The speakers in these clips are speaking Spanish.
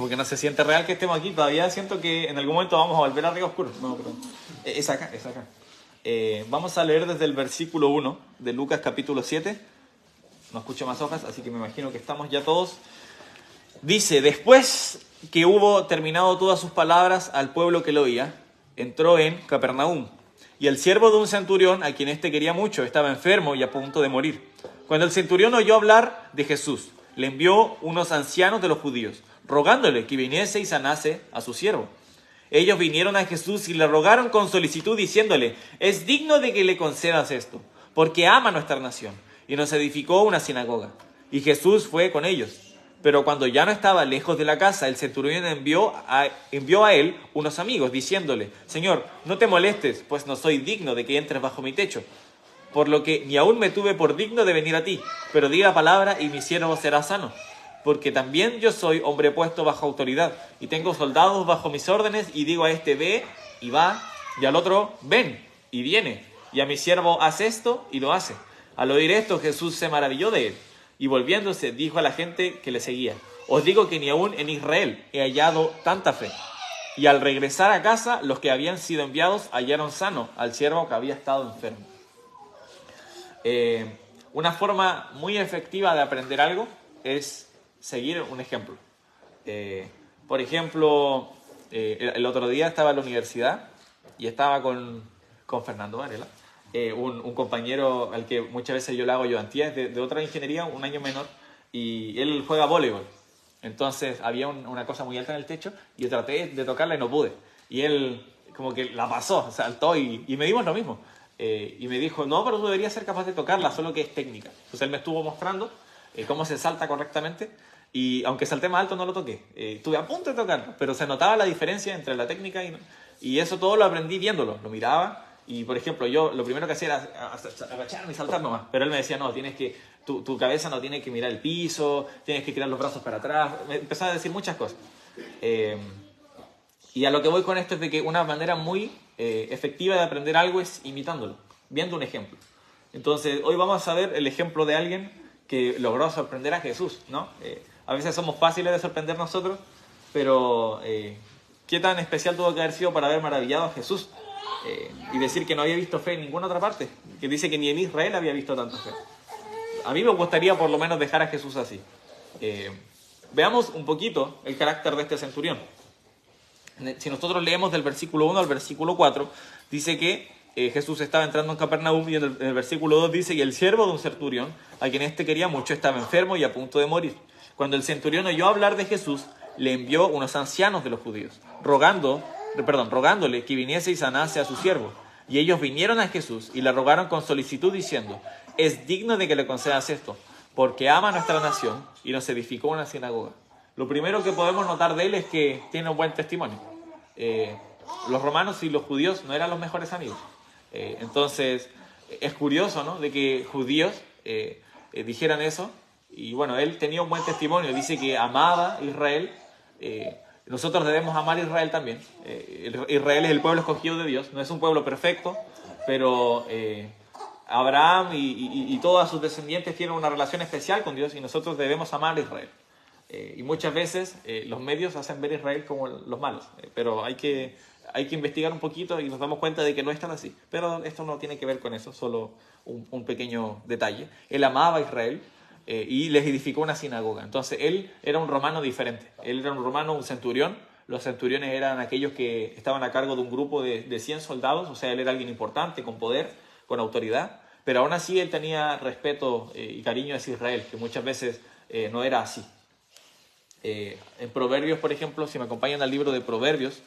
Como que no se siente real que estemos aquí. Todavía siento que en algún momento vamos a volver a Río Oscuro. No, perdón. Es acá, es acá. Vamos a leer desde el versículo 1 de Lucas capítulo 7. No escucho más hojas, así que me imagino que estamos ya todos. Dice, después que hubo terminado todas sus palabras al pueblo que lo oía, entró en Capernaum. Y el siervo de un centurión, a quien éste quería mucho, estaba enfermo y a punto de morir. Cuando el centurión oyó hablar de Jesús, le envió unos ancianos de los judíos, rogándole que viniese y sanase a su siervo. Ellos vinieron a Jesús y le rogaron con solicitud, diciéndole, es digno de que le concedas esto, porque ama nuestra nación, y nos edificó una sinagoga. Y Jesús fue con ellos. Pero cuando ya no estaba lejos de la casa, el centurión envió a él unos amigos, diciéndole, Señor, no te molestes, pues no soy digno de que entres bajo mi techo, por lo que ni aún me tuve por digno de venir a ti, pero di la palabra y mi siervo será sano. Porque también yo soy hombre puesto bajo autoridad, y tengo soldados bajo mis órdenes, y digo a este, ve, y va, y al otro, ven, y viene, y a mi siervo, haz esto, y lo hace. Al oír esto, Jesús se maravilló de él, y volviéndose, dijo a la gente que le seguía, os digo que ni aún en Israel he hallado tanta fe. Y al regresar a casa, los que habían sido enviados hallaron sano al siervo que había estado enfermo. Una forma muy efectiva de aprender algo es seguir un ejemplo. Por ejemplo, el otro día estaba en la universidad y estaba con Fernando Varela, un compañero al que muchas veces yo le hago ayudantía, es de otra ingeniería, un año menor, y él juega voleibol. Entonces había una cosa muy alta en el techo y yo traté de tocarla y no pude. Y él como que la pasó, saltó y me dimos lo mismo. Y me dijo, no, pero tú deberías ser capaz de tocarla, solo que es técnica. Entonces él me estuvo mostrando cómo se salta correctamente. Y aunque salté más alto, no lo toqué. Estuve a punto de tocarlo, pero se notaba la diferencia entre la técnica y eso todo lo aprendí viéndolo. Lo miraba y, por ejemplo, yo lo primero que hacía era agacharme y saltar nomás. Pero él me decía, no, tienes que, tu cabeza no tiene que mirar el piso, tienes que tirar los brazos para atrás. Me empezaba a decir muchas cosas. Y a lo que voy con esto es de que una manera muy efectiva de aprender algo es imitándolo, viendo un ejemplo. Entonces, hoy vamos a ver el ejemplo de alguien que logró sorprender a Jesús, ¿no? A veces somos fáciles de sorprender nosotros, pero ¿qué tan especial tuvo que haber sido para haber maravillado a Jesús? Y decir que no había visto fe en ninguna otra parte, que dice que ni en Israel había visto tanta fe. A mí me gustaría por lo menos dejar a Jesús así. Veamos un poquito el carácter de este centurión. Si nosotros leemos del versículo 1 al versículo 4, dice que Jesús estaba entrando en Capernaum y en el versículo 2 dice que el siervo de un centurión, a quien éste quería mucho, estaba enfermo y a punto de morir. Cuando el centurión oyó hablar de Jesús, le envió unos ancianos de los judíos, rogándole que viniese y sanase a su siervo. Y ellos vinieron a Jesús y le rogaron con solicitud diciendo, es digno de que le concedas esto, porque ama a nuestra nación y nos edificó una sinagoga. Lo primero que podemos notar de él es que tiene un buen testimonio. Los romanos y los judíos no eran los mejores amigos. Entonces, es curioso, ¿no?, de que judíos dijeran eso. Y bueno, él tenía un buen testimonio. Dice que amaba a Israel. Nosotros debemos amar a Israel también. Israel es el pueblo escogido de Dios. No es un pueblo perfecto, pero Abraham y todos sus descendientes tienen una relación especial con Dios y nosotros debemos amar a Israel. Y muchas veces los medios hacen ver a Israel como los malos, pero hay que investigar un poquito y nos damos cuenta de que no es tan así. Pero esto no tiene que ver con eso, solo un pequeño detalle. Él amaba a Israel y les edificó una sinagoga. Entonces él era un romano diferente. Él era un romano, un centurión. Los centuriones eran aquellos que estaban a cargo de un grupo de 100 soldados, o sea, él era alguien importante, con poder, con autoridad. Pero aún así él tenía respeto y cariño hacia Israel, que muchas veces no era así. En Proverbios, por ejemplo, si me acompañan al libro de Proverbios,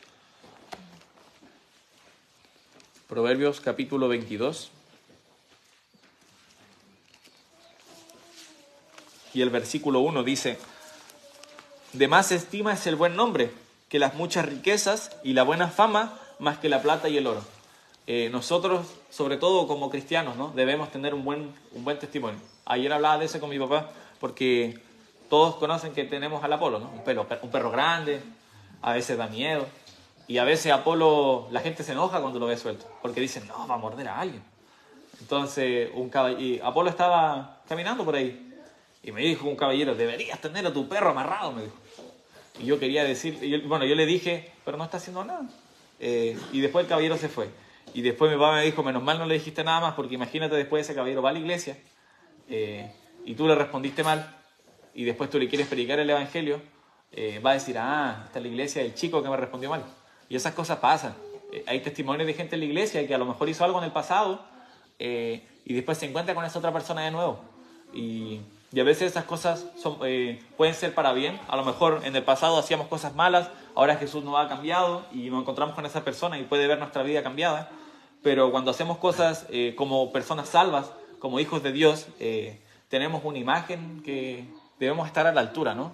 Proverbios capítulo 22 y el versículo 1 dice, de más estima es el buen nombre que las muchas riquezas y la buena fama más que la plata y el oro. Nosotros, sobre todo como cristianos, ¿no?, debemos tener un buen testimonio. Ayer hablaba de eso con mi papá porque todos conocen que tenemos al Apolo, ¿no? Un perro grande, a veces da miedo. Y a veces Apolo, la gente se enoja cuando lo ve suelto, porque dicen, no, va a morder a alguien. Entonces, y Apolo estaba caminando por ahí, y me dijo un caballero, deberías tener a tu perro amarrado, me dijo. Y yo quería decir, yo le dije, pero no está haciendo nada. Y después el caballero se fue. Y después mi papá me dijo, menos mal no le dijiste nada más, porque imagínate después ese caballero va a la iglesia y tú le respondiste mal y después tú le quieres predicar el evangelio, va a decir, esta es la iglesia del chico que me respondió mal. Y esas cosas pasan. Hay testimonios de gente en la iglesia que a lo mejor hizo algo en el pasado y después se encuentra con esa otra persona de nuevo. Y a veces esas cosas pueden ser para bien. A lo mejor en el pasado hacíamos cosas malas, ahora Jesús nos ha cambiado y nos encontramos con esa persona y puede ver nuestra vida cambiada. Pero cuando hacemos cosas como personas salvas, como hijos de Dios, tenemos una imagen que debemos estar a la altura, ¿no?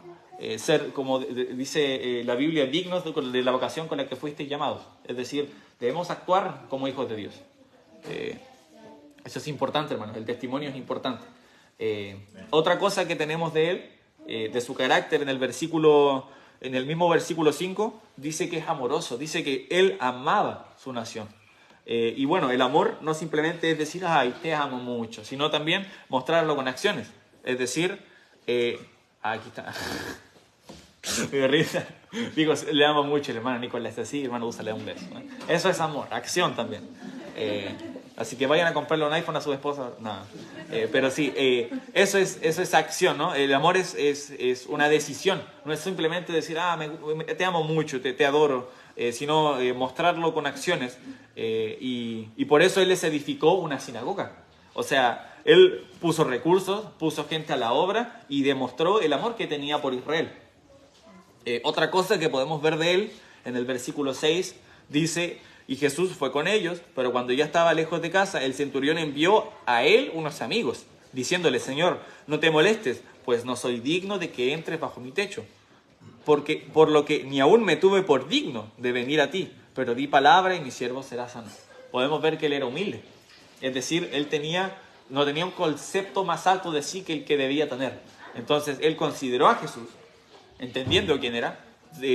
Ser, como dice la Biblia, dignos de la vocación con la que fuisteis llamados. Es decir, debemos actuar como hijos de Dios. Eso es importante, hermanos. El testimonio es importante. Otra cosa que tenemos de él, de su carácter, en el mismo versículo 5, dice que es amoroso, dice que él amaba su nación. Y bueno, el amor no simplemente es decir, ay, te amo mucho, sino también mostrarlo con acciones. Es decir, aquí está. Me da risa. Digo, le amo mucho, el hermano Nicolás, así, el hermano Usa le da un beso, ¿no? Eso es amor, acción también. Así que vayan a comprarle un iPhone a su esposa. Nada. Pero sí, eso es acción, ¿no? El amor es una decisión. No es simplemente decir, te amo mucho, te adoro, sino mostrarlo con acciones. Y por eso él les edificó una sinagoga. O sea, él puso recursos, puso gente a la obra y demostró el amor que tenía por Israel. Otra cosa que podemos ver de él, en el versículo 6, dice, y Jesús fue con ellos, pero cuando ya estaba lejos de casa, el centurión envió a él unos amigos, diciéndole, Señor, no te molestes, pues no soy digno de que entres bajo mi techo, por lo que ni aún me tuve por digno de venir a ti, pero di palabra y mi siervo será sano. Podemos ver que él era humilde, es decir, él no tenía un concepto más alto de sí que el que debía tener. Entonces él consideró a Jesús, entendiendo quién era.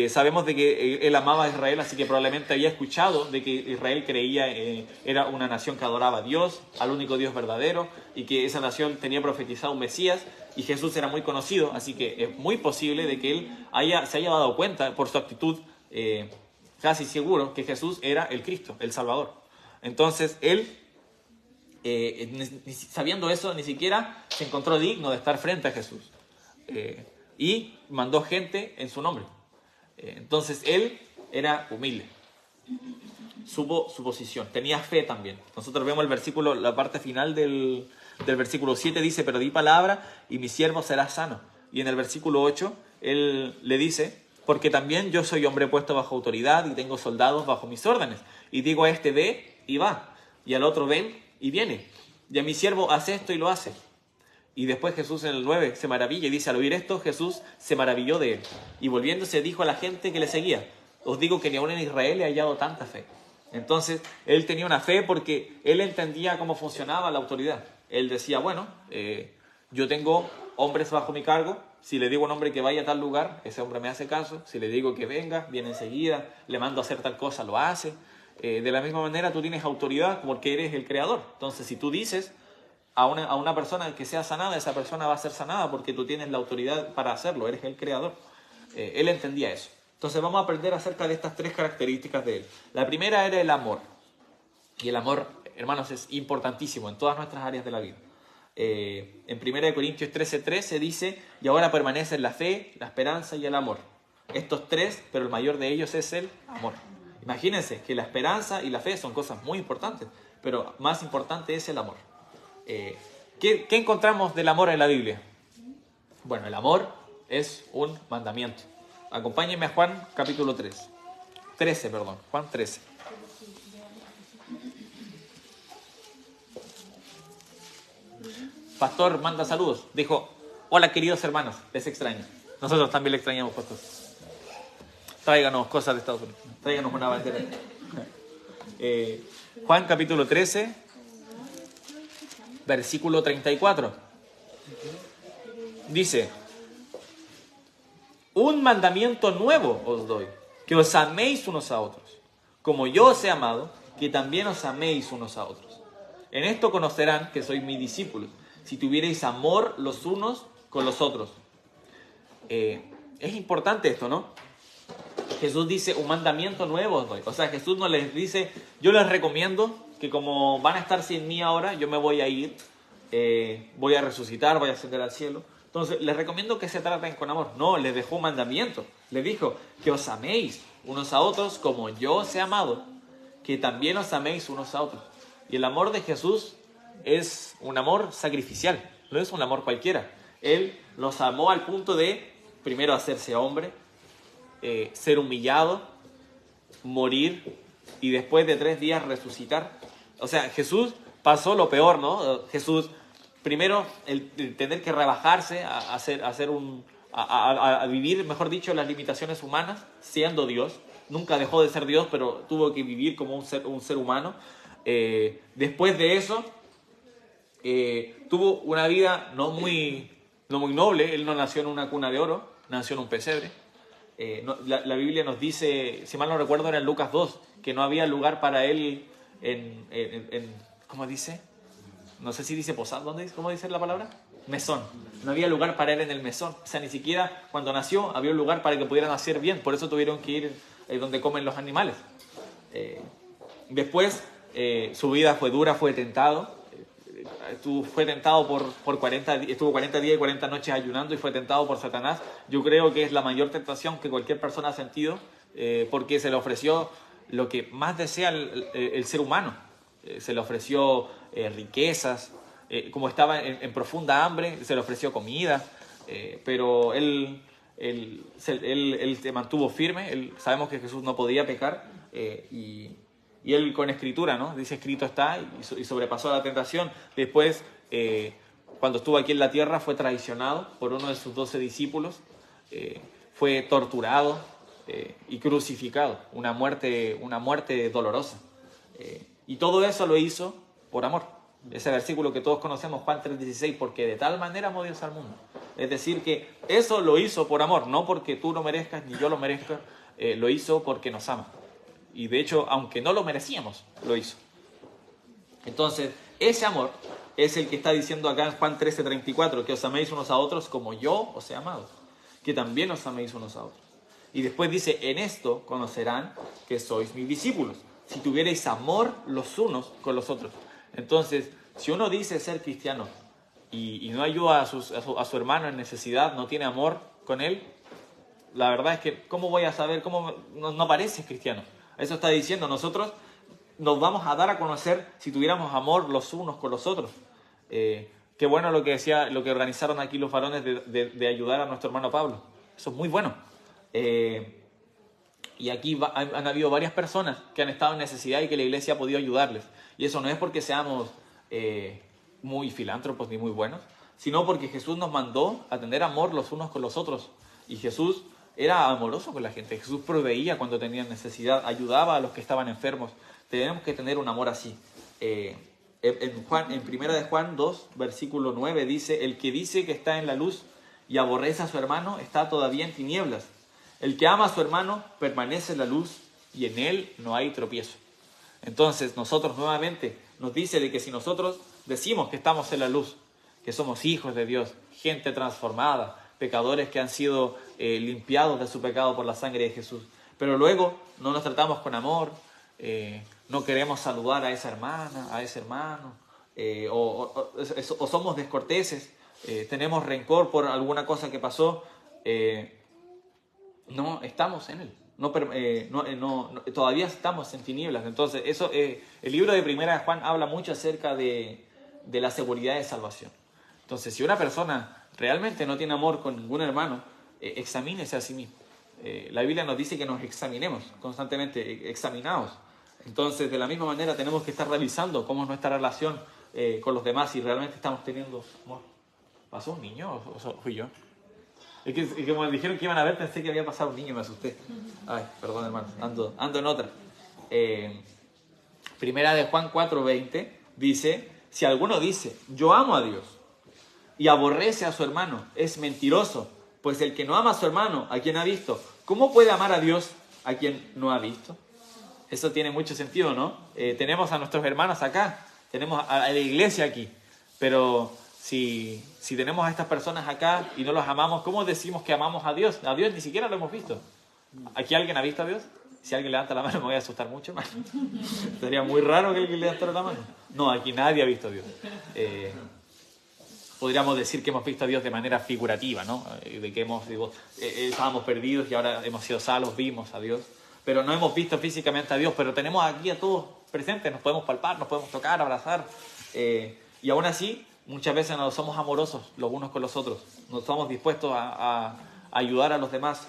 Sabemos de que él amaba a Israel, así que probablemente había escuchado de que Israel creía era una nación que adoraba a Dios, al único Dios verdadero, y que esa nación tenía profetizado un Mesías, y Jesús era muy conocido, así que es muy posible de que él se haya dado cuenta por su actitud, casi seguro, que Jesús era el Cristo, el Salvador. Entonces él, sabiendo eso, ni siquiera se encontró digno de estar frente a Jesús, y mandó gente en su nombre. Entonces él era humilde, supo su posición, tenía fe también. Nosotros vemos el versículo, la parte final del versículo 7 dice, pero di palabra y mi siervo será sano. Y en el versículo 8 él le dice, porque también yo soy hombre puesto bajo autoridad y tengo soldados bajo mis órdenes. Y digo a este ve y va, y al otro ven y viene, y a mi siervo hace esto y lo hace. Y después Jesús en el 9 se maravilla y dice, al oír esto Jesús se maravilló de él. Y volviéndose dijo a la gente que le seguía, os digo que ni aún en Israel he hallado tanta fe. Entonces él tenía una fe porque él entendía cómo funcionaba la autoridad. Él decía, bueno, yo tengo hombres bajo mi cargo, si le digo a un hombre que vaya a tal lugar, ese hombre me hace caso, si le digo que venga, viene enseguida, le mando a hacer tal cosa, lo hace. De la misma manera tú tienes autoridad porque eres el creador. Entonces si tú dices a una persona que sea sanada, esa persona va a ser sanada porque tú tienes la autoridad para hacerlo, eres el creador. Él entendía eso. Entonces vamos a aprender acerca de estas tres características de él. La primera era el amor. Y el amor, hermanos, es importantísimo en todas nuestras áreas de la vida. En 1 Corintios 13:13 dice, y ahora permanecen la fe, la esperanza y el amor. Estos tres, pero el mayor de ellos es el amor. Imagínense que la esperanza y la fe son cosas muy importantes, pero más importante es el amor. ¿Qué encontramos del amor en la Biblia? Bueno, el amor es un mandamiento. Acompáñenme a Juan capítulo 13, Juan 13. Pastor manda saludos. Dijo, hola queridos hermanos, les extraño. Nosotros también le extrañamos, pastor. Tráiganos cosas de Estados Unidos. Tráiganos una bandera. Juan capítulo 13. Versículo 34. Dice, un mandamiento nuevo os doy, que os améis unos a otros, como yo os he amado, que también os améis unos a otros. En esto conocerán que sois mis discípulos, si tuviereis amor los unos con los otros. es importante esto, ¿no? Jesús dice, un mandamiento nuevo os doy. O sea, Jesús no les dice, yo les recomiendo que como van a estar sin mí ahora, yo me voy a ir, voy a resucitar, voy a ascender al cielo. Entonces, les recomiendo que se traten con amor. No, les dejó un mandamiento. Les dijo que os améis unos a otros como yo os he amado, que también os améis unos a otros. Y el amor de Jesús es un amor sacrificial, no es un amor cualquiera. Él los amó al punto de, primero, hacerse hombre, ser humillado, morir y después de 3 días resucitar. O sea, Jesús pasó lo peor, ¿no? Jesús, primero, el tener que rebajarse a vivir, mejor dicho, las limitaciones humanas, siendo Dios. Nunca dejó de ser Dios, pero tuvo que vivir como un ser humano. Después de eso, tuvo una vida no muy noble. Él no nació en una cuna de oro, nació en un pesebre. La Biblia nos dice, si mal no recuerdo era en Lucas 2, que no había lugar para él ¿cómo dice? No sé si dice posada, ¿cómo dice la palabra? Mesón. No había lugar para él en el mesón. O sea, ni siquiera cuando nació había un lugar para que pudiera nacer bien. Por eso tuvieron que ir donde comen los animales. Después, su vida fue dura, fue tentado. Fue tentado estuvo 40 días y 40 noches ayunando y fue tentado por Satanás. Yo creo que es la mayor tentación que cualquier persona ha sentido, porque se le ofreció lo que más desea el ser humano. Se le ofreció riquezas, como estaba en profunda hambre, se le ofreció comida, pero él se mantuvo firme. Sabemos que Jesús no podía pecar, y él con escritura, ¿no? Dice, escrito está, y sobrepasó la tentación. Después, cuando estuvo aquí en la tierra, fue traicionado por uno de sus 12 discípulos, fue torturado y crucificado, una muerte dolorosa. Y todo eso lo hizo por amor. Ese versículo que todos conocemos, Juan 3:16, porque de tal manera amó Dios al mundo. Es decir, que eso lo hizo por amor, no porque tú lo merezcas ni yo lo merezca, lo hizo porque nos ama. Y de hecho, aunque no lo merecíamos, lo hizo. Entonces, ese amor es el que está diciendo acá en Juan 13:34, que os améis unos a otros como yo os he amado, que también os améis unos a otros. Y después dice, en esto conocerán que sois mis discípulos, si tuvierais amor los unos con los otros. Entonces, si uno dice ser cristiano y no ayuda a su hermano en necesidad, no tiene amor con él, la verdad es que, ¿cómo voy a saber? ¿Cómo no pareces cristiano? Eso está diciendo, nosotros nos vamos a dar a conocer si tuviéramos amor los unos con los otros. Qué bueno lo que organizaron aquí los varones de ayudar a nuestro hermano Pablo. Eso es muy bueno. Y aquí han habido varias personas que han estado en necesidad y que la iglesia ha podido ayudarles. Y eso no es porque seamos muy filántropos ni muy buenos, sino porque Jesús nos mandó a tener amor los unos con los otros. Y Jesús era amoroso con la gente. Jesús proveía cuando tenían necesidad, ayudaba a los que estaban enfermos. Tenemos que tener un amor así. En Primera de Juan 2, versículo 9, dice, el que dice que está en la luz y aborrece a su hermano está todavía en tinieblas. El que ama a su hermano permanece en la luz y en él no hay tropiezo. Entonces nosotros nuevamente nos dice de que si nosotros decimos que estamos en la luz, que somos hijos de Dios, gente transformada, pecadores que han sido limpiados de su pecado por la sangre de Jesús, pero luego no nos tratamos con amor, no queremos saludar a esa hermana, a ese hermano, o somos descorteses, tenemos rencor por alguna cosa que pasó, no estamos en él, todavía estamos en tinieblas. Entonces el libro de Primera de Juan habla mucho acerca de la seguridad de salvación. Entonces, si una persona realmente no tiene amor con ningún hermano, examínese a sí mismo. La Biblia nos dice que nos examinemos constantemente, examinados. Entonces, de la misma manera tenemos que estar revisando cómo es nuestra relación con los demás, si realmente estamos teniendo amor. ¿Pasó un niño o fui yo? Es que como me dijeron que iban a ver, pensé que había pasado un niño y me asusté. Ay, perdón, hermano, ando en otra. Primera de Juan 4:20 dice, si alguno dice, yo amo a Dios, y aborrece a su hermano, es mentiroso, pues el que no ama a su hermano, a quien ha visto, ¿cómo puede amar a Dios a quien no ha visto? Eso tiene mucho sentido, ¿no? Tenemos a nuestros hermanos acá, tenemos a la iglesia aquí, pero Si tenemos a estas personas acá y no los amamos, ¿cómo decimos que amamos a Dios? A Dios ni siquiera lo hemos visto. ¿Aquí alguien ha visto a Dios? Si alguien levanta la mano me voy a asustar mucho más. Sería muy raro que alguien levantara la mano. No, aquí nadie ha visto a Dios. Podríamos decir que hemos visto a Dios de manera figurativa, ¿no? De que estábamos perdidos y ahora hemos sido salvos, vimos a Dios. Pero no hemos visto físicamente a Dios, pero tenemos aquí a todos presentes, nos podemos palpar, nos podemos tocar, abrazar. Y aún así, muchas veces no somos amorosos los unos con los otros. No estamos dispuestos a ayudar a los demás,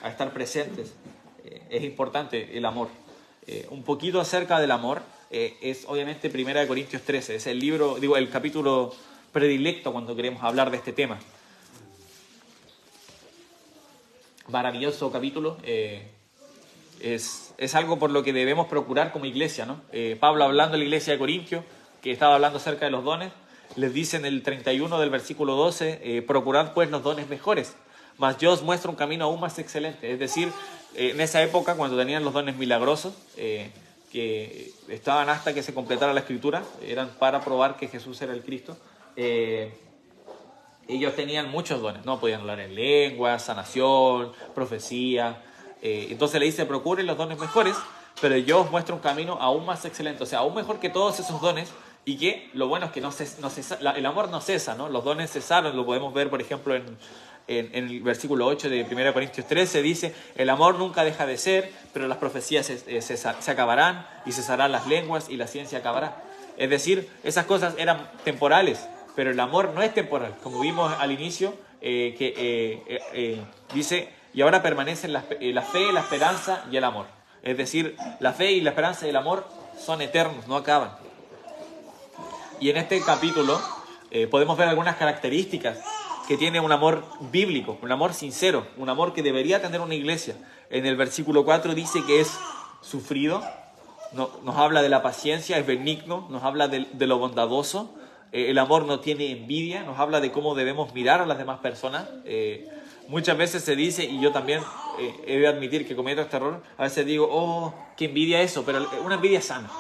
a estar presentes. Es importante el amor. Un poquito acerca del amor, es obviamente 1 Corintios 13. Es el capítulo predilecto cuando queremos hablar de este tema. Maravilloso capítulo. Es algo por lo que debemos procurar como iglesia, ¿no? Pablo, hablando a la iglesia de Corintios, que estaba hablando acerca de los dones, les dice en el 31 del versículo 12, procurad pues los dones mejores, mas yo os muestro un camino aún más excelente. Es decir, en esa época, cuando tenían los dones milagrosos, que estaban hasta que se completara la escritura, eran para probar que Jesús era el Cristo, ellos tenían muchos dones, ¿no? Podían hablar en lengua, sanación, profecía. Entonces le dice, procuren los dones mejores, pero yo os muestro un camino aún más excelente, o sea, aún mejor que todos esos dones, y que lo bueno es que el amor no cesa, ¿no? Los dones cesaron, lo podemos ver, por ejemplo, en el versículo 8 de 1 Corintios 13, dice, el amor nunca deja de ser, pero las profecías se acabarán, y cesarán las lenguas, y la ciencia acabará. Es decir, esas cosas eran temporales, pero el amor no es temporal, como vimos al inicio, dice, y ahora permanecen la fe, la esperanza y el amor. Es decir, la fe y la esperanza y el amor son eternos, no acaban. Y en este capítulo podemos ver algunas características que tiene un amor bíblico, un amor sincero, un amor que debería tener una iglesia. En el versículo 4 dice que es sufrido, nos habla de la paciencia, es benigno, nos habla de lo bondadoso. El amor no tiene envidia, nos habla de cómo debemos mirar a las demás personas. Muchas veces se dice, y yo también he de admitir que cometo este error, a veces digo, oh, qué envidia eso, pero una envidia sana.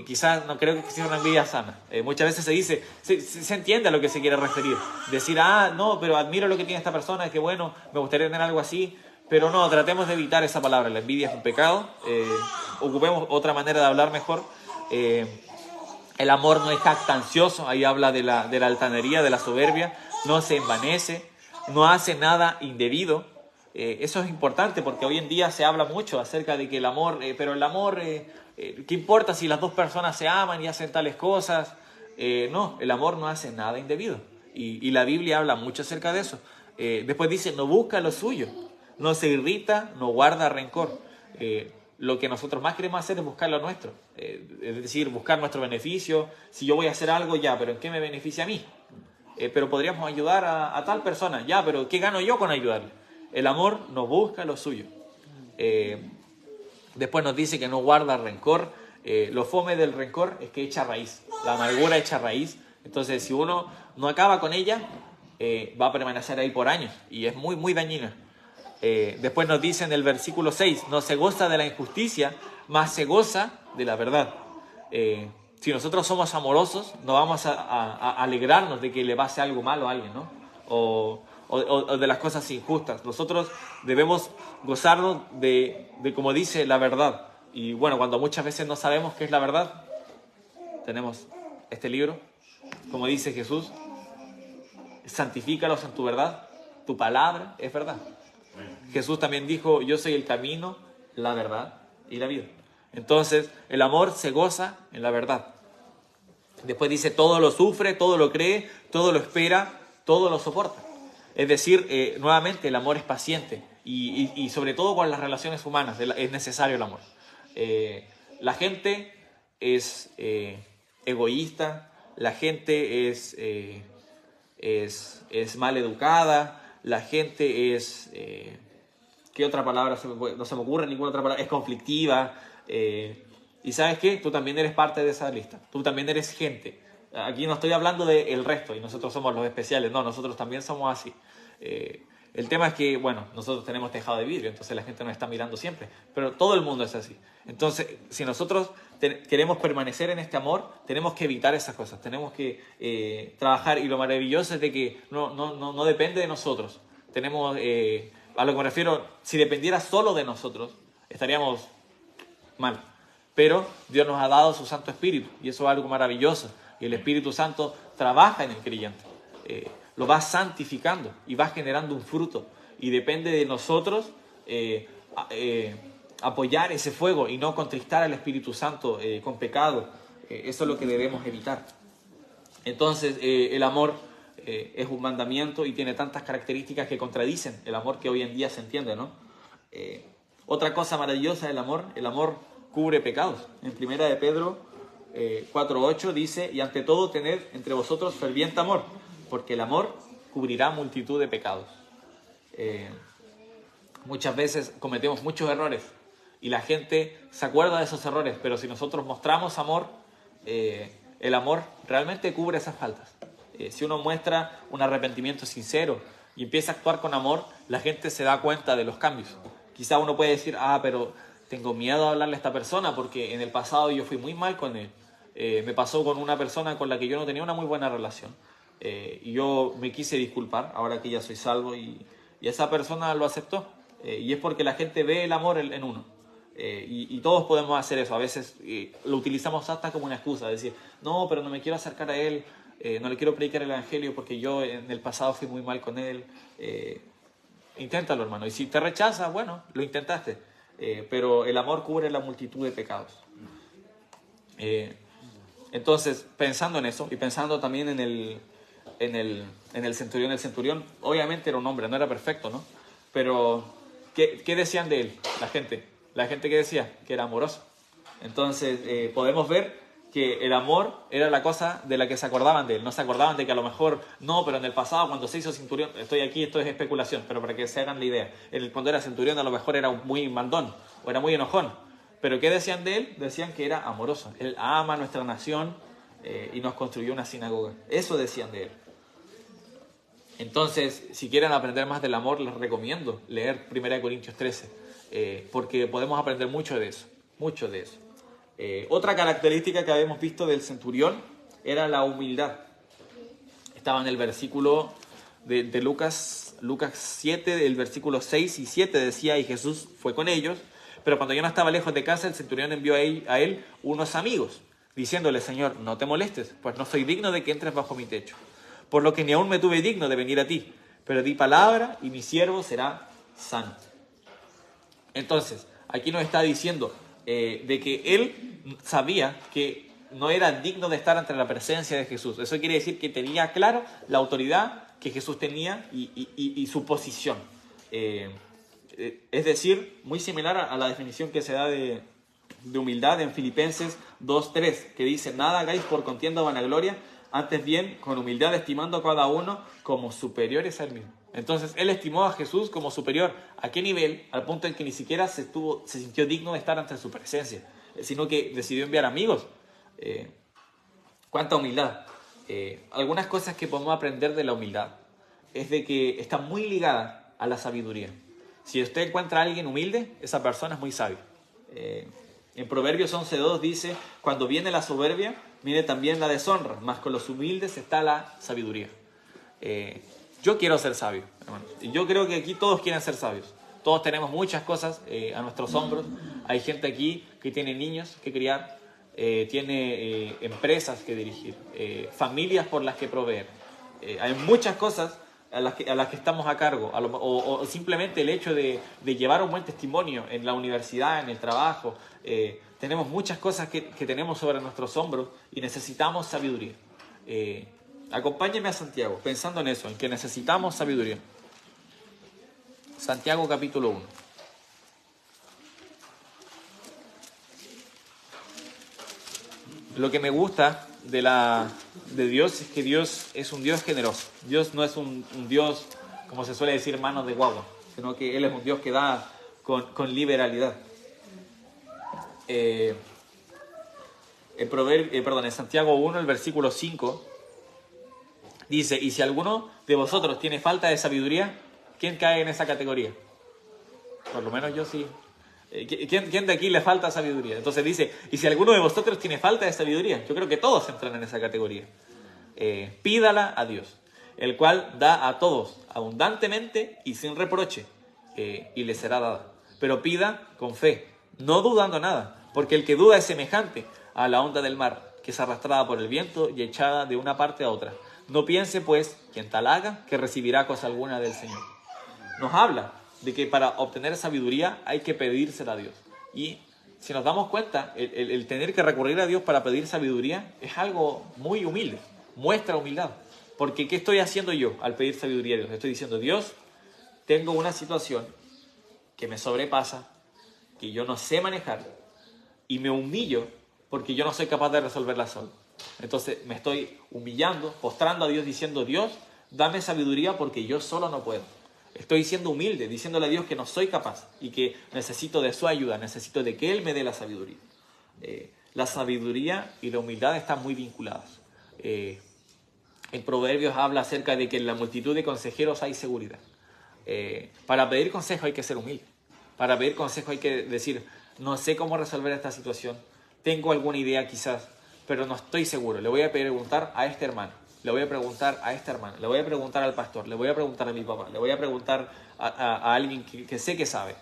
Quizás no creo que sea una envidia sana. Muchas veces se dice, se entiende a lo que se quiere referir. Decir, no, pero admiro lo que tiene esta persona, que bueno, me gustaría tener algo así. Pero no, tratemos de evitar esa palabra. La envidia es un pecado. Ocupemos otra manera de hablar mejor. El amor no es jactancioso. Ahí habla de la altanería, de la soberbia. No se envanece. No hace nada indebido. Eso es importante porque hoy en día se habla mucho acerca de que el amor, pero el amor, ¿qué importa si las dos personas se aman y hacen tales cosas? No, el amor no hace nada indebido. Y la Biblia habla mucho acerca de eso. Después dice, no busca lo suyo, no se irrita, no guarda rencor. Lo que nosotros más queremos hacer es buscar lo nuestro. Es decir, buscar nuestro beneficio. Si yo voy a hacer algo, ya, pero ¿en qué me beneficia a mí? Pero podríamos ayudar a tal persona, ya, pero ¿qué gano yo con ayudarle? El amor no busca lo suyo. Después nos dice que no guarda rencor. Lo fome del rencor es que echa raíz. La amargura echa raíz. Entonces, si uno no acaba con ella, va a permanecer ahí por años. Y es muy, muy dañina. Después nos dice en el versículo 6, no se goza de la injusticia, mas se goza de la verdad. Si nosotros somos amorosos, no vamos a alegrarnos de que le pase algo malo a alguien, ¿no? O de las cosas injustas. Nosotros debemos gozarnos de como dice la verdad. Y bueno, cuando muchas veces no sabemos qué es la verdad, tenemos este libro, como dice Jesús, santifícalos en tu verdad, tu palabra es verdad. Jesús también dijo, yo soy el camino, la verdad y la vida. Entonces, el amor se goza en la verdad. Después dice, todo lo sufre, todo lo cree, todo lo espera, todo lo soporta. Es decir, nuevamente, el amor es paciente y sobre todo con las relaciones humanas es necesario el amor. La gente es egoísta, la gente es mal educada, la gente es... ¿qué otra palabra? No se me ocurre ninguna otra palabra. Es conflictiva. ¿Y sabes qué? Tú también eres parte de esa lista. Tú también eres gente. Aquí no estoy hablando del resto y nosotros somos los especiales. No, nosotros también somos así. El tema es que, bueno, nosotros tenemos tejado de vidrio, entonces la gente nos está mirando siempre. Pero todo el mundo es así. Entonces, si nosotros queremos permanecer en este amor, tenemos que evitar esas cosas, tenemos que trabajar. Y lo maravilloso es de que no depende de nosotros. Tenemos, a lo que me refiero, si dependiera solo de nosotros, estaríamos mal. Pero Dios nos ha dado su Santo Espíritu y eso es algo maravilloso. Y el Espíritu Santo trabaja en el creyente, lo va santificando y va generando un fruto. Y depende de nosotros apoyar ese fuego y no contristar al Espíritu Santo con pecado. Eso es lo que debemos evitar. Entonces, el amor es un mandamiento y tiene tantas características que contradicen el amor que hoy en día se entiende, ¿no? Otra cosa maravillosa del amor, el amor cubre pecados. En 1 de Pedro 4:8 dice: y ante todo tened entre vosotros ferviente amor, porque el amor cubrirá multitud de pecados. Muchas veces cometemos muchos errores y la gente se acuerda de esos errores, pero si nosotros mostramos amor, el amor realmente cubre esas faltas. Si uno muestra un arrepentimiento sincero y empieza a actuar con amor, la gente se da cuenta de los cambios. Quizá uno puede decir: pero tengo miedo de hablarle a esta persona porque en el pasado yo fui muy mal con él. Me pasó con una persona con la que yo no tenía una muy buena relación. Y yo me quise disculpar ahora que ya soy salvo y esa persona lo aceptó. Y es porque la gente ve el amor en uno. Y todos podemos hacer eso. A veces lo utilizamos hasta como una excusa, decir: no, pero no me quiero acercar a él, no le quiero predicar el evangelio porque yo en el pasado fui muy mal con él. Inténtalo, hermano. Y si te rechaza, bueno, lo intentaste. Pero el amor cubre la multitud de pecados. Entonces, pensando en eso y pensando también en el centurión. El centurión obviamente era un hombre, no era perfecto, ¿no? Pero ¿qué decían de él la gente? La gente que decía que era amoroso. Entonces podemos ver que el amor era la cosa de la que se acordaban de él. No se acordaban de que a lo mejor, no, pero en el pasado cuando se hizo centurión, estoy aquí, esto es especulación, pero para que se hagan la idea. Cuando era centurión a lo mejor era muy mandón o era muy enojón. Pero ¿qué decían de él? Decían que era amoroso. Él ama a nuestra nación y nos construyó una sinagoga. Eso decían de él. Entonces, si quieren aprender más del amor, les recomiendo leer 1 Corintios 13, porque podemos aprender mucho de eso, mucho de eso. Otra característica que habíamos visto del centurión era la humildad. Estaba en el versículo de Lucas 7, del versículo 6 y 7 decía: y Jesús fue con ellos, pero cuando ya no estaba lejos de casa, el centurión envió a él unos amigos, diciéndole: Señor, no te molestes, pues no soy digno de que entres bajo mi techo. Por lo que ni aún me tuve digno de venir a ti, pero di palabra y mi siervo será sano. Entonces, aquí nos está diciendo de que él sabía que no era digno de estar ante la presencia de Jesús. Eso quiere decir que tenía claro la autoridad que Jesús tenía y su posición. Es decir, muy similar a la definición que se da de humildad en Filipenses 2:3, que dice: nada hagáis por contienda o vanagloria, antes bien, con humildad estimando a cada uno como superiores a él mismo. Entonces, él estimó a Jesús como superior. ¿A qué nivel? Al punto en que ni siquiera se sintió digno de estar ante su presencia, sino que decidió enviar amigos. ¿Cuánta humildad? Algunas cosas que podemos aprender de la humildad es de que está muy ligada a la sabiduría. Si usted encuentra a alguien humilde, esa persona es muy sabia. En Proverbios 11:2 dice: cuando viene la soberbia, viene también la deshonra, mas con los humildes está la sabiduría. Yo quiero ser sabio, hermano. Y yo creo que aquí todos quieren ser sabios. Todos tenemos muchas cosas a nuestros hombros. Hay gente aquí que tiene niños que criar, tiene empresas que dirigir, familias por las que proveer. Hay muchas cosas a las que estamos a cargo, o simplemente el hecho de llevar un buen testimonio en la universidad, en el trabajo. Tenemos muchas cosas que tenemos sobre nuestros hombros y necesitamos sabiduría. Acompáñenme a Santiago, pensando en eso, en que necesitamos sabiduría. Santiago capítulo 1. Lo que me gusta de Dios es que Dios es un Dios generoso. Dios no es un Dios, como se suele decir, manos de guagua, sino que Él es un Dios que da con liberalidad. En Santiago 1, el versículo 5, dice: y si alguno de vosotros tiene falta de sabiduría, ¿quién cae en esa categoría? Por lo menos yo sí. ¿Quién de aquí le falta sabiduría? Entonces dice, y si alguno de vosotros tiene falta de sabiduría, yo creo que todos entran en esa categoría. Pídala a Dios, el cual da a todos abundantemente y sin reproche, y le será dada. Pero pida con fe, no dudando nada, porque el que duda es semejante a la onda del mar, que es arrastrada por el viento y echada de una parte a otra. No piense, pues, quien tal haga, que recibirá cosa alguna del Señor. Nos habla de que para obtener sabiduría hay que pedírsela a Dios. Y si nos damos cuenta, el tener que recurrir a Dios para pedir sabiduría es algo muy humilde, muestra humildad. Porque ¿qué estoy haciendo yo al pedir sabiduría a Dios? Estoy diciendo, Dios, tengo una situación que me sobrepasa, que yo no sé manejar, y me humillo porque yo no soy capaz de resolverla solo. Entonces me estoy humillando, postrando a Dios, diciendo, Dios, dame sabiduría porque yo solo no puedo. Estoy siendo humilde, diciéndole a Dios que no soy capaz y que necesito de su ayuda, necesito de que Él me dé la sabiduría. La sabiduría y la humildad están muy vinculadas. En Proverbios habla acerca de que en la multitud de consejeros hay seguridad. Para pedir consejo hay que ser humilde. Para pedir consejo hay que decir, no sé cómo resolver esta situación, tengo alguna idea quizás, pero no estoy seguro. Le voy a preguntar a este hermano, le voy a preguntar a esta hermana, le voy a preguntar al pastor, le voy a preguntar a mi papá, le voy a preguntar a alguien que sé que sabe.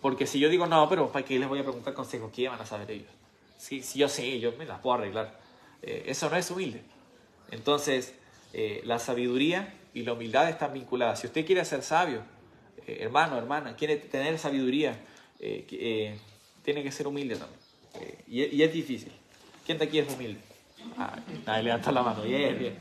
Porque si yo digo, no, pero ¿para qué les voy a preguntar consejos? ¿Qué van a saber ellos? Si yo sé, yo me las puedo arreglar. Eso no es humilde. Entonces, la sabiduría y la humildad están vinculadas. Si usted quiere ser sabio, hermano, hermana, quiere tener sabiduría, tiene que ser humilde también. Y es difícil. ¿Quién de aquí es humilde? Nadie levanta la mano. Bien, bien.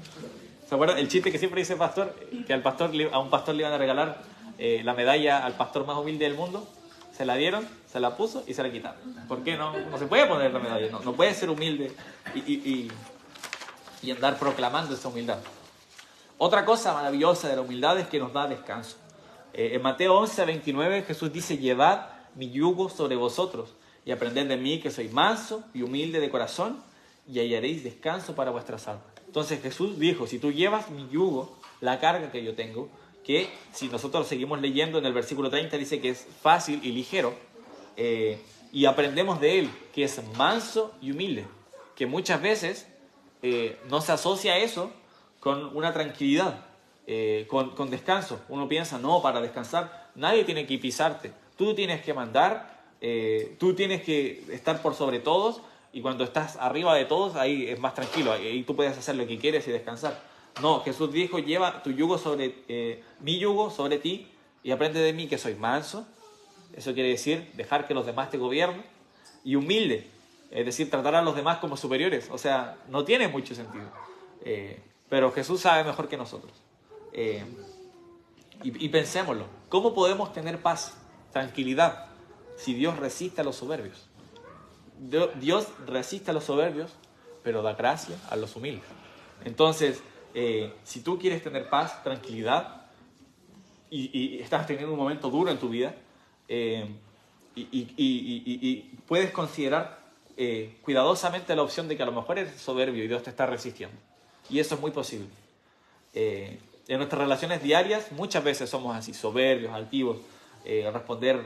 ¿Se acuerdan el chiste que siempre dice el pastor? Que a un pastor le iban a regalar la medalla al pastor más humilde del mundo. Se la dieron, se la puso y se la quitaron. ¿Por qué no? No se puede poner la medalla. No puede ser humilde y andar proclamando esa humildad. Otra cosa maravillosa de la humildad es que nos da descanso. En Mateo 11:29 Jesús dice, llevad mi yugo sobre vosotros y aprended de mí que soy manso y humilde de corazón y hallaréis descanso para vuestras almas. Entonces Jesús dijo, si tú llevas mi yugo, la carga que yo tengo, que si nosotros seguimos leyendo en el versículo 30 dice que es fácil y ligero, y aprendemos de él que es manso y humilde, que muchas veces no se asocia eso con una tranquilidad, con descanso. Uno piensa, no, para descansar nadie tiene que pisarte, tú tienes que mandar, tú tienes que estar por sobre todos, y cuando estás arriba de todos, ahí es más tranquilo, ahí tú puedes hacer lo que quieres y descansar. No, Jesús dijo, lleva tu yugo mi yugo sobre ti y aprende de mí que soy manso. Eso quiere decir dejar que los demás te gobiernen, y humilde, es decir, tratar a los demás como superiores. O sea, no tiene mucho sentido. Pero Jesús sabe mejor que nosotros. Y pensémoslo, ¿cómo podemos tener paz, tranquilidad, si Dios resiste a los soberbios? Dios resiste a los soberbios, pero da gracia a los humildes. Entonces, si tú quieres tener paz, tranquilidad, y estás teniendo un momento duro en tu vida, y puedes considerar cuidadosamente la opción de que a lo mejor eres soberbio y Dios te está resistiendo. Y eso es muy posible. En nuestras relaciones diarias muchas veces somos así, soberbios, altivos, responder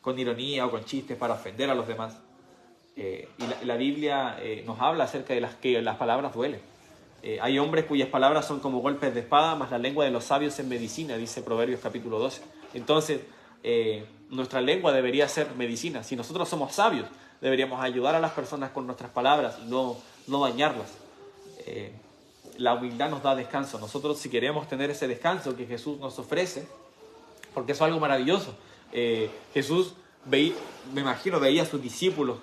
con ironía o con chistes para ofender a los demás. Y la Biblia nos habla acerca de que las palabras duelen. Hay hombres cuyas palabras son como golpes de espada, mas la lengua de los sabios es medicina, dice Proverbios capítulo 12. Entonces, nuestra lengua debería ser medicina. Si nosotros somos sabios, deberíamos ayudar a las personas con nuestras palabras y no dañarlas. La humildad nos da descanso. Nosotros, si queremos tener ese descanso que Jesús nos ofrece, porque eso es algo maravilloso. Jesús me imagino, veía a sus discípulos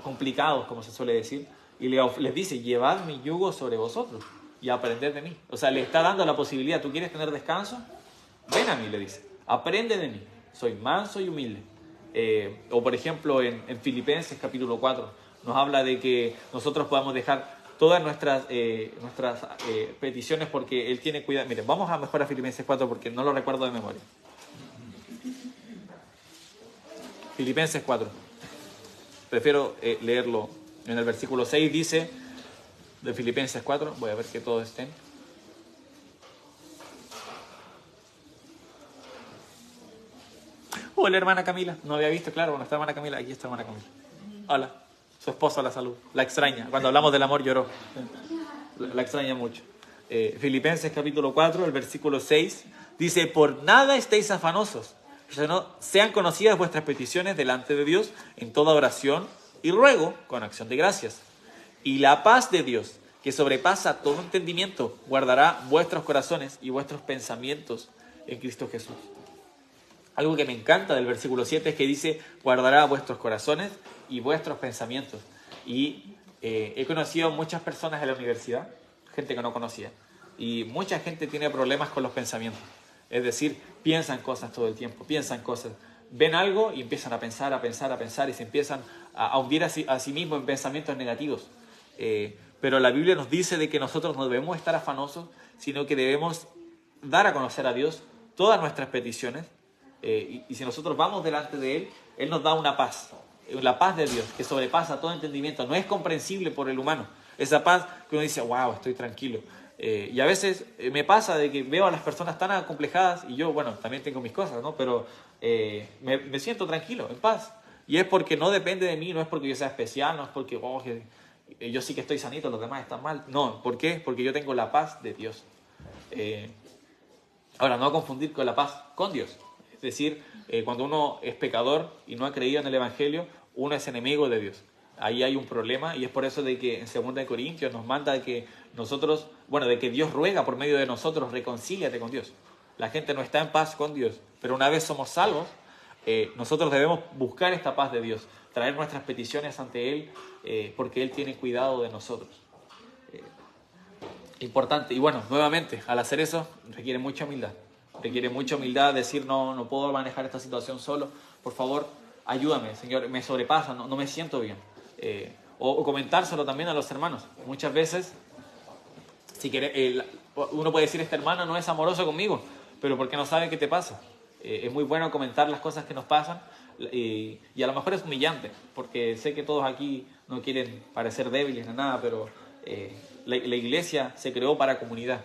complicados, como se suele decir, y les dice, llevad mi yugo sobre vosotros y aprended de mí. O sea, le está dando la posibilidad. ¿Tú quieres tener descanso? Ven a mí, le dice. Aprende de mí. Soy manso y humilde. O por ejemplo, en Filipenses capítulo 4, nos habla de que nosotros podamos dejar todas nuestras peticiones porque Él tiene cuidado. Miren, vamos a mejor a Filipenses 4 porque no lo recuerdo de memoria. Filipenses 4. Prefiero leerlo. En el versículo 6 dice, de Filipenses 4, voy a ver que todos estén. Hola, hermana Camila. No había visto, claro, bueno, está hermana Camila. Aquí está hermana Camila. Hola. Su esposo la salud. La extraña. Cuando hablamos del amor lloró. La extraña mucho. Filipenses capítulo 4, el versículo 6, dice, por nada estéis afanosos, sino sean conocidas vuestras peticiones delante de Dios en toda oración y ruego con acción de gracias. Y la paz de Dios, que sobrepasa todo entendimiento, guardará vuestros corazones y vuestros pensamientos en Cristo Jesús. Algo que me encanta del versículo 7 es que dice, guardará vuestros corazones y vuestros pensamientos. Y he conocido muchas personas en la universidad, gente que no conocía, y mucha gente tiene problemas con los pensamientos. Es decir, piensan cosas todo el tiempo, piensan cosas, ven algo y empiezan a pensar y se empiezan a hundir a sí mismos en pensamientos negativos. Pero la Biblia nos dice de que nosotros no debemos estar afanosos, sino que debemos dar a conocer a Dios todas nuestras peticiones, y si nosotros vamos delante de Él, Él nos da una paz, la paz de Dios que sobrepasa todo entendimiento, no es comprensible por el humano, esa paz que uno dice, wow, estoy tranquilo. Y a veces me pasa de que veo a las personas tan acomplejadas y yo, bueno, también tengo mis cosas, ¿no? Pero me siento tranquilo, en paz. Y es porque no depende de mí, no es porque yo sea especial, no es porque yo sí que estoy sanito, los demás están mal. No, ¿por qué? Porque yo tengo la paz de Dios. Ahora, no confundir con la paz con Dios. Es decir, cuando uno es pecador y no ha creído en el Evangelio, uno es enemigo de Dios. Ahí hay un problema y es por eso de que en 2 Corintios nos manda de que nosotros, de que Dios ruega por medio de nosotros, reconcíliate con Dios. La gente no está en paz con Dios, pero una vez somos salvos, nosotros debemos buscar esta paz de Dios, traer nuestras peticiones ante Él, porque Él tiene cuidado de nosotros. Importante. Y bueno, nuevamente, al hacer eso requiere mucha humildad. Requiere mucha humildad decir, no puedo manejar esta situación solo. Por favor, ayúdame, Señor, me sobrepasa, no me siento bien. O comentárselo también a los hermanos. Muchas veces, si uno puede decir, este hermano no es amoroso conmigo, pero porque no sabe qué te pasa. Es muy bueno comentar las cosas que nos pasan, y a lo mejor es humillante, porque sé que todos aquí no quieren parecer débiles ni nada, pero la iglesia se creó para comunidad.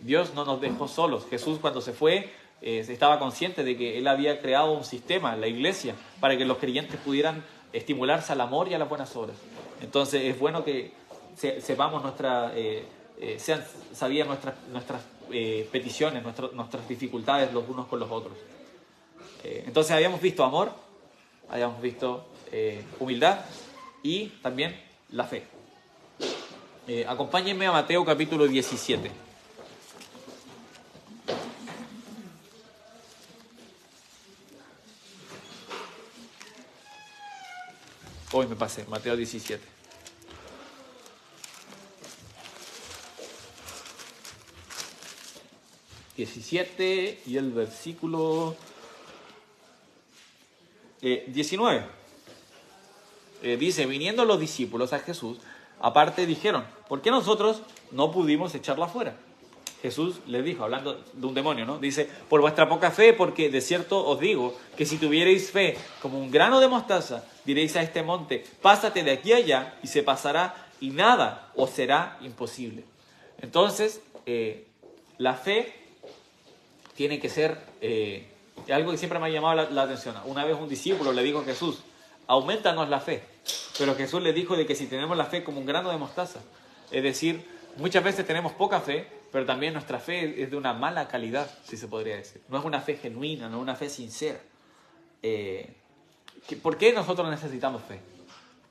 Dios no nos dejó solos. Jesús, cuando se fue, estaba consciente de que Él había creado un sistema, la iglesia, para que los creyentes pudieran estimularse al amor y a las buenas obras. Entonces es bueno que sepamos sean sabidas nuestras peticiones, nuestras dificultades los unos con los otros. Entonces habíamos visto amor, habíamos visto humildad y también la fe. Acompáñenme a Mateo capítulo 17. Hoy me pasé, Mateo 17. Y el versículo 19. Dice, viniendo los discípulos a Jesús, aparte dijeron, ¿por qué nosotros no pudimos echarla fuera? Jesús les dijo, hablando de un demonio, ¿no? Dice, por vuestra poca fe, porque de cierto os digo que si tuvierais fe como un grano de mostaza, diréis a este monte, pásate de aquí a allá, y se pasará, y nada os será imposible. Entonces, la fe tiene que ser algo que siempre me ha llamado la atención. Una vez un discípulo le dijo a Jesús, aumentanos la fe. Pero Jesús le dijo de que si tenemos la fe como un grano de mostaza, es decir, muchas veces tenemos poca fe, pero también nuestra fe es de una mala calidad, si se podría decir. No es una fe genuina, no es una fe sincera. ¿Por qué nosotros necesitamos fe?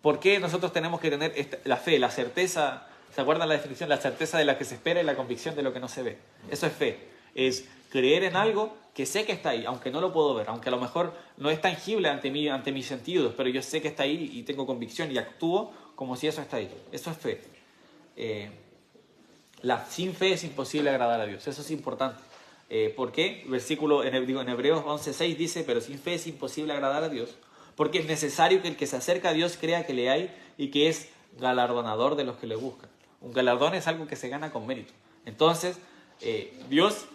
¿Por qué nosotros tenemos que tener la fe, la certeza? ¿Se acuerdan la definición? La certeza de la que se espera y la convicción de lo que no se ve. Eso es fe. Es creer en algo que sé que está ahí, aunque no lo puedo ver, aunque a lo mejor no es tangible ante mis sentidos, pero yo sé que está ahí y tengo convicción y actúo como si eso está ahí. Eso es fe. Sin fe es imposible agradar a Dios. Eso es importante. ¿Por qué? Versículo en Hebreos 11:6 dice, pero sin fe es imposible agradar a Dios, porque es necesario que el que se acerca a Dios crea que le hay y que es galardonador de los que le buscan. Un galardón es algo que se gana con mérito. Entonces, Dios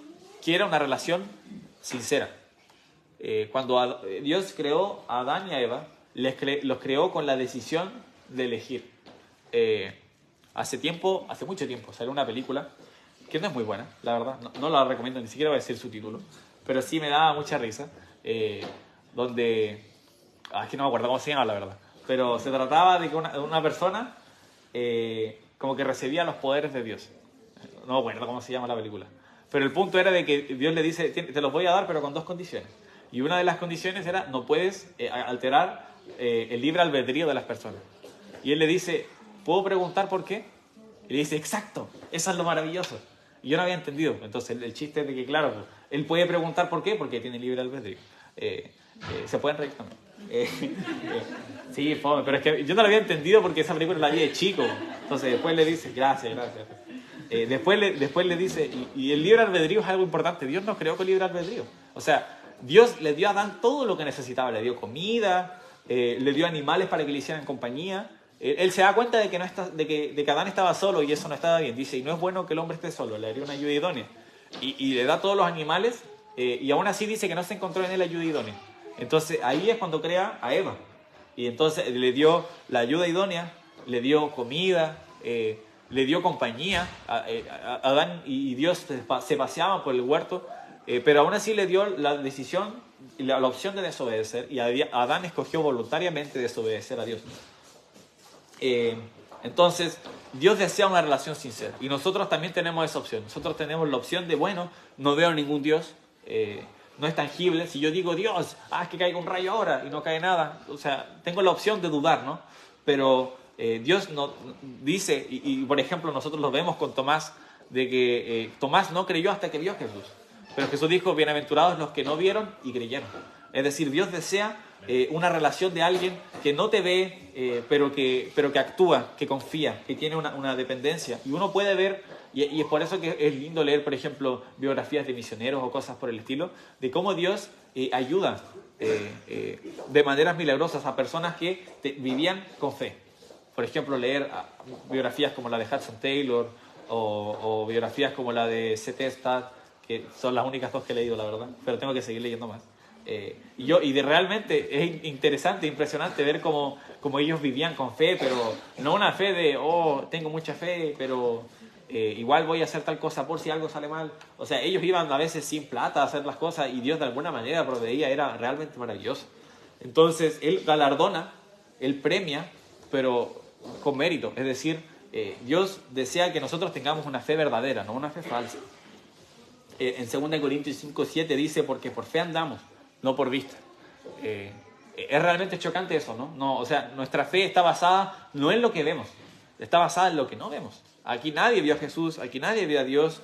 quiere una relación sincera. Cuando Dios creó a Adán y a Eva, los creó con la decisión de elegir. Hace mucho tiempo, salió una película que no es muy buena, la verdad. No la recomiendo, ni siquiera voy a decir su título, pero sí me da mucha risa. donde... es que no me acuerdo cómo se llama, la verdad. Pero se trataba de que una persona como que recibía los poderes de Dios. No me acuerdo cómo se llama la película. Pero el punto era de que Dios le dice, te los voy a dar, pero con 2 condiciones. Y una de las condiciones era, no puedes alterar el libre albedrío de las personas. Y él le dice, ¿puedo preguntar por qué? Y le dice, exacto, eso es lo maravilloso. Y yo no había entendido. Entonces el chiste es de que, claro, él puede preguntar por qué, porque tiene libre albedrío. Se pueden reír también. Sí, fome, pero es que yo no lo había entendido porque esa película la vi de chico. Entonces después le dice, gracias. Después le dice, y el libre albedrío es algo importante. Dios nos creó con libre albedrío. O sea, Dios le dio a Adán todo lo que necesitaba. Le dio comida, le dio animales para que le hicieran compañía. Él se da cuenta de que Adán estaba solo y eso no estaba bien. Dice, y no es bueno que el hombre esté solo, le daría una ayuda idónea. Y le da todos los animales y aún así dice que no se encontró en él ayuda idónea. Entonces ahí es cuando crea a Eva. Y entonces le dio la ayuda idónea, le dio comida, le dio compañía. Adán y Dios se paseaban por el huerto, pero aún así le dio la decisión, la opción de desobedecer. Y Adán escogió voluntariamente desobedecer a Dios. Entonces, Dios desea una relación sincera. Y nosotros también tenemos esa opción. Nosotros tenemos la opción de, bueno, no veo ningún Dios. No es tangible. Si yo digo Dios, es que caiga un rayo ahora y no cae nada. O sea, tengo la opción de dudar, ¿no? Pero Dios no, dice, y por ejemplo nosotros lo vemos con Tomás, de que Tomás no creyó hasta que vio a Jesús. Pero Jesús dijo, bienaventurados los que no vieron y creyeron. Es decir, Dios desea una relación de alguien que no te ve, pero que actúa, que confía, que tiene una dependencia. Y uno puede ver, y es por eso que es lindo leer, por ejemplo, biografías de misioneros o cosas por el estilo, de cómo Dios ayuda de maneras milagrosas a personas que vivían con fe. Por ejemplo, leer biografías como la de Hudson Taylor o biografías como la de C.T. Studd, que son las únicas 2 que he leído, la verdad, pero tengo que seguir leyendo más. Realmente es interesante, impresionante ver cómo ellos vivían con fe, pero no una fe de, tengo mucha fe, pero igual voy a hacer tal cosa por si algo sale mal. O sea, ellos iban a veces sin plata a hacer las cosas y Dios de alguna manera proveía, era realmente maravilloso. Entonces, Él galardona, Él premia, pero con mérito. Es decir, Dios desea que nosotros tengamos una fe verdadera, no una fe falsa. En 2 Corintios 5:7 dice, porque por fe andamos, no por vista. Es realmente chocante eso, ¿no? O sea, nuestra fe está basada no en lo que vemos, está basada en lo que no vemos. Aquí nadie vio a Jesús, aquí nadie vio a Dios.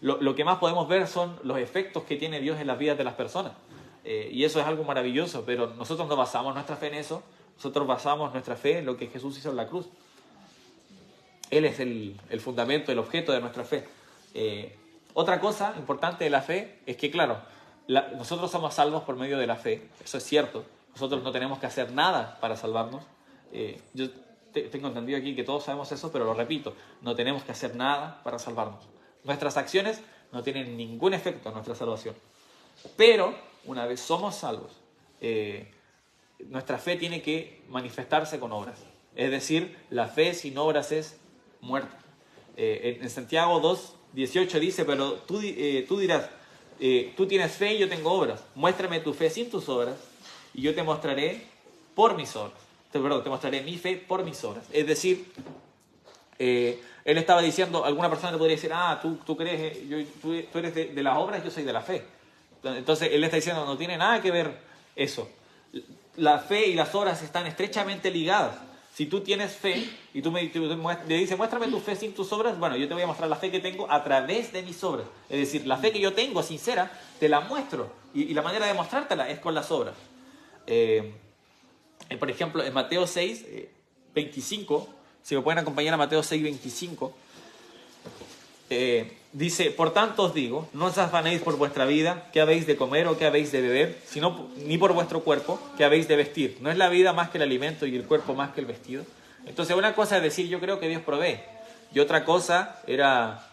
Lo que más podemos ver son los efectos que tiene Dios en las vidas de las personas. Y eso es algo maravilloso, pero nosotros no basamos nuestra fe en eso, nosotros basamos nuestra fe en lo que Jesús hizo en la cruz. Él es el fundamento, el objeto de nuestra fe. Otra cosa importante de la fe es que, claro, nosotros somos salvos por medio de la fe, eso es cierto. Nosotros no tenemos que hacer nada para salvarnos. Yo tengo entendido aquí que todos sabemos eso, pero lo repito, no tenemos que hacer nada para salvarnos. Nuestras acciones no tienen ningún efecto en nuestra salvación. Pero, una vez somos salvos, nuestra fe tiene que manifestarse con obras. Es decir, la fe sin obras es muerta. En Santiago 2:18 dice, pero tú dirás, tú tienes fe y yo tengo obras. Muéstrame tu fe sin tus obras y yo te mostraré por mis obras. Te mostraré mi fe por mis obras. Es decir, él estaba diciendo, alguna persona te podría decir, tú crees, tú eres de las obras, yo soy de la fe. Entonces él está diciendo, no tiene nada que ver eso. La fe y las obras están estrechamente ligadas. Si tú tienes fe y tú le dices, muéstrame tu fe sin tus obras, bueno, yo te voy a mostrar la fe que tengo a través de mis obras. Es decir, la fe que yo tengo sincera, te la muestro. Y la manera de mostrártela es con las obras. Por ejemplo, en Mateo 6:25, si me pueden acompañar a Mateo 6:25, dice, por tanto os digo, no os afanéis por vuestra vida, qué habéis de comer o qué habéis de beber, ni por vuestro cuerpo, qué habéis de vestir. ¿No es la vida más que el alimento y el cuerpo más que el vestido? Entonces una cosa es decir, yo creo que Dios provee. Y otra cosa era,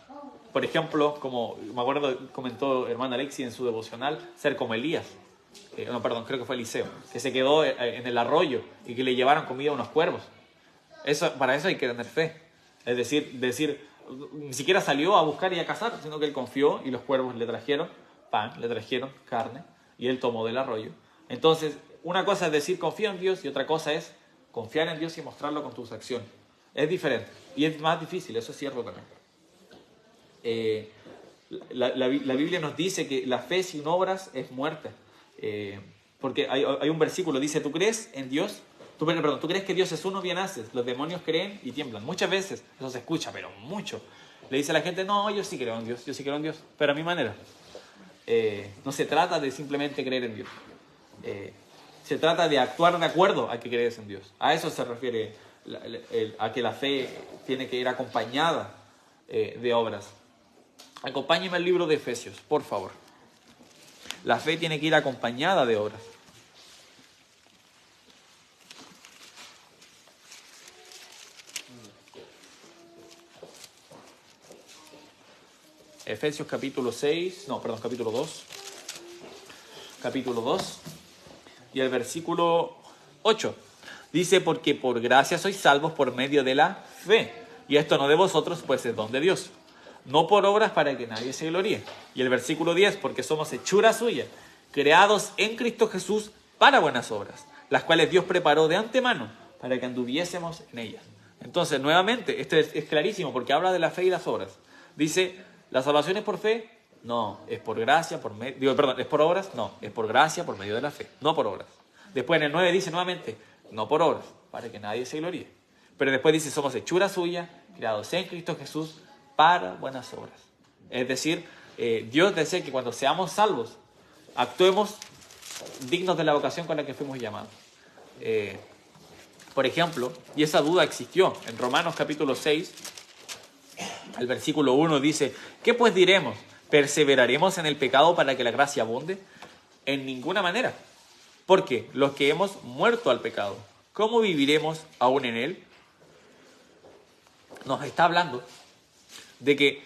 por ejemplo, como me acuerdo comentó hermano Alexi en su devocional, ser como Elías. Creo que fue Eliseo, que se quedó en el arroyo y que le llevaron comida a unos cuervos. Para eso hay que tener fe. Es decir, ni siquiera salió a buscar y a cazar, sino que él confió y los cuervos le trajeron pan, le trajeron carne y él tomó del arroyo. Entonces, una cosa es decir confío en Dios y otra cosa es confiar en Dios y mostrarlo con tus acciones. Es diferente y es más difícil, eso es cierto también. La Biblia nos dice que la fe sin obras es muerta. Porque hay un versículo, dice, ¿tú crees en Dios? ¿Tú crees que Dios es uno? Bien haces. Los demonios creen y tiemblan. Muchas veces eso se escucha, pero mucho. Le dice a la gente, no, yo sí creo en Dios, pero a mi manera. No se trata de simplemente creer en Dios. Se trata de actuar de acuerdo a que crees en Dios. A eso se refiere a que la fe tiene que ir acompañada de obras. Acompáñeme al libro de Efesios, por favor. La fe tiene que ir acompañada de obras. Efesios capítulo 2. Capítulo 2 y el versículo 8. Dice, porque por gracia sois salvos por medio de la fe. Y esto no de vosotros, pues es don de Dios. No por obras para que nadie se gloríe. Y el versículo 10, porque somos hechura suya, creados en Cristo Jesús para buenas obras, las cuales Dios preparó de antemano para que anduviésemos en ellas. Entonces, nuevamente, esto es clarísimo porque habla de la fe y las obras. Dice, ¿la salvación es por fe? No, es por gracia, ¿es por obras? No, es por gracia, por medio de la fe, no por obras. Después en el 9 dice nuevamente, no por obras, para que nadie se gloríe. Pero después dice, somos hechura suya, creados en Cristo Jesús para buenas obras. Es decir, Dios desea que cuando seamos salvos, actuemos dignos de la vocación con la que fuimos llamados. Por ejemplo, y esa duda existió en Romanos capítulo 6, el versículo 1 dice, ¿qué pues diremos? ¿Perseveraremos en el pecado para que la gracia abunde? En ninguna manera. Porque los que hemos muerto al pecado, ¿cómo viviremos aún en él? Nos está hablando de que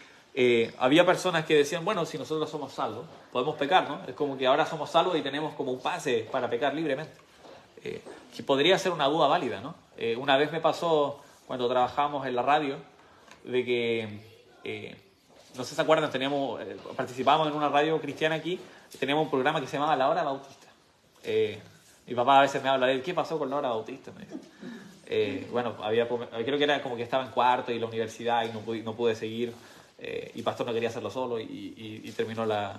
había personas que decían, bueno, si nosotros somos salvos, podemos pecar, ¿no? Es como que ahora somos salvos y tenemos como un pase para pecar libremente. Que podría ser una duda válida, ¿no? Una vez me pasó cuando trabajamos en la radio, de que, no sé si se acuerdan, participábamos en una radio cristiana aquí, teníamos un programa que se llamaba La Hora Bautista. Mi papá a veces me habla de él, ¿qué pasó con La Hora Bautista? Me dice. Bueno, creo que era como que estaba en cuarto y la universidad y no pude seguir, y pastor no quería hacerlo solo y terminó la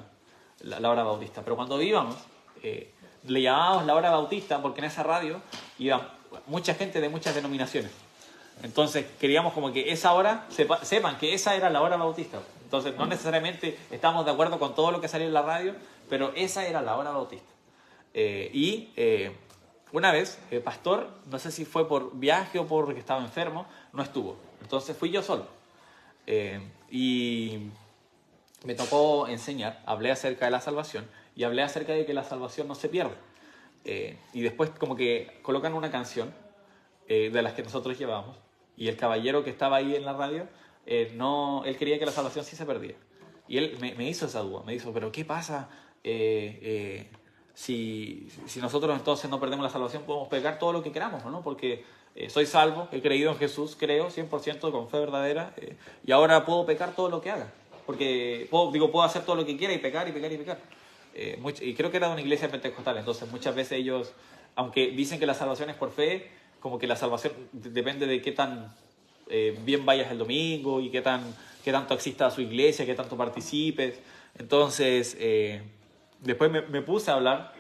Hora Bautista. Pero cuando íbamos, le llamábamos La Hora Bautista porque en esa radio iba mucha gente de muchas denominaciones. Entonces queríamos como que esa hora, sepan que esa era la hora bautista. Entonces no necesariamente estamos de acuerdo con todo lo que salía en la radio, pero esa era la hora bautista. Una vez, el pastor, no sé si fue por viaje o porque estaba enfermo, no estuvo. Entonces fui yo solo. Y me tocó enseñar, hablé acerca de la salvación y hablé acerca de que la salvación no se pierde. Y después como que colocan una canción de las que nosotros llevábamos. Y el caballero que estaba ahí en la radio, él quería que la salvación sí se perdía. Y él me hizo esa duda, me dijo, pero ¿qué pasa si nosotros entonces no perdemos la salvación? Podemos pecar todo lo que queramos, ¿no? Porque soy salvo, he creído en Jesús, creo 100% con fe verdadera, y ahora puedo pecar todo lo que haga. Porque puedo hacer todo lo que quiera y pecar y pecar y pecar. Y creo que era de una iglesia pentecostal, entonces muchas veces ellos, aunque dicen que la salvación es por fe, como que la salvación depende de qué tan bien vayas el domingo y qué tanto exista su iglesia, qué tanto participes. Entonces, después me puse a hablar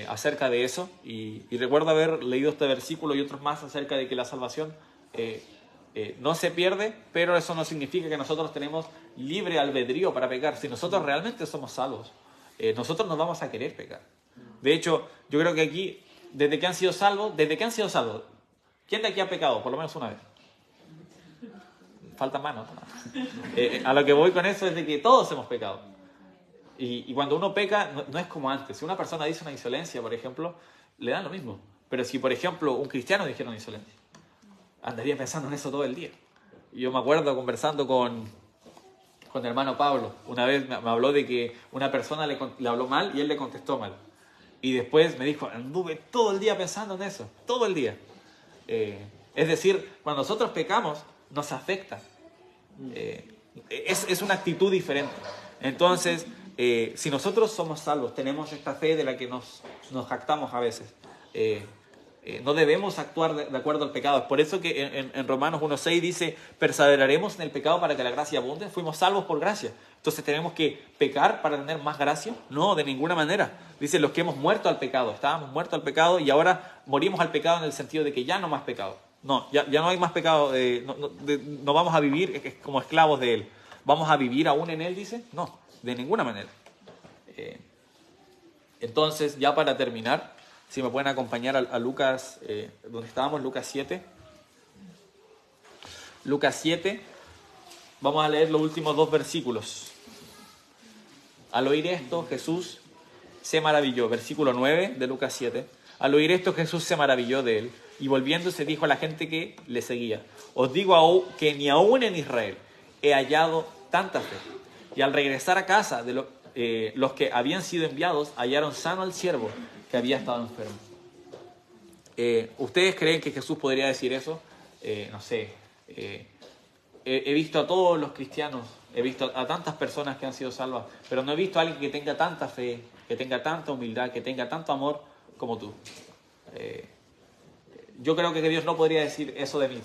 acerca de eso y recuerdo haber leído este versículo y otros más acerca de que la salvación no se pierde, pero eso no significa que nosotros tenemos libre albedrío para pecar. Si nosotros realmente somos salvos, nosotros no vamos a querer pecar. De hecho, yo creo que aquí, desde que han sido salvos, ¿quién de aquí ha pecado? Por lo menos una vez. Faltan manos. A lo que voy con eso es de que todos hemos pecado. Y cuando uno peca, no es como antes. Si una persona dice una insolencia, por ejemplo, le dan lo mismo. Pero si, por ejemplo, un cristiano dijera una insolencia, andaría pensando en eso todo el día. Y yo me acuerdo conversando con el hermano Pablo. Una vez me habló de que una persona le habló mal y él le contestó mal. Y después me dijo, anduve todo el día pensando en eso. Todo el día. Es decir, cuando nosotros pecamos, nos afecta. Es una actitud diferente. Entonces, Si nosotros somos salvos, tenemos esta fe de la que nos jactamos a veces, no debemos actuar de acuerdo al pecado. Es por eso que en Romanos 1.6 dice, perseveraremos en el pecado para que la gracia abunde. Fuimos salvos por gracia. Entonces, ¿tenemos que pecar para tener más gracia? No, de ninguna manera. Dice, los que hemos muerto al pecado. Estábamos muertos al pecado y ahora morimos al pecado en el sentido de que ya no más pecado. No, ya no hay más pecado. No vamos a vivir como esclavos de él. ¿Vamos a vivir aún en él? Dice. No, de ninguna manera. Entonces, ya para terminar, si me pueden acompañar a Lucas, donde estábamos, Lucas 7. Lucas 7, vamos a leer los últimos 2 versículos. Al oír esto, Jesús se maravilló. Versículo 9 de Lucas 7. Al oír esto, Jesús se maravilló de él y volviéndose dijo a la gente que le seguía, os digo que ni aún en Israel he hallado tanta fe. Y al regresar a casa, los que habían sido enviados hallaron sano al siervo que había estado enfermo. ¿Ustedes creen que Jesús podría decir eso? No sé. He visto a todos los cristianos, he visto a tantas personas que han sido salvas, pero no he visto a alguien que tenga tanta fe, que tenga tanta humildad, que tenga tanto amor como tú. Yo creo que Dios no podría decir eso de mí.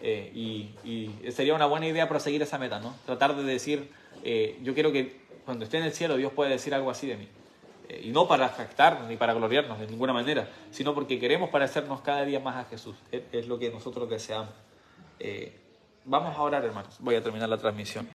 Y sería una buena idea proseguir esa meta, ¿no? Tratar de decir, yo quiero que cuando esté en el cielo Dios pueda decir algo así de mí. Y no para jactarnos ni para gloriarnos de ninguna manera, sino porque queremos parecernos cada día más a Jesús. Es lo que nosotros deseamos. Vamos a orar, hermanos. Voy a terminar la transmisión.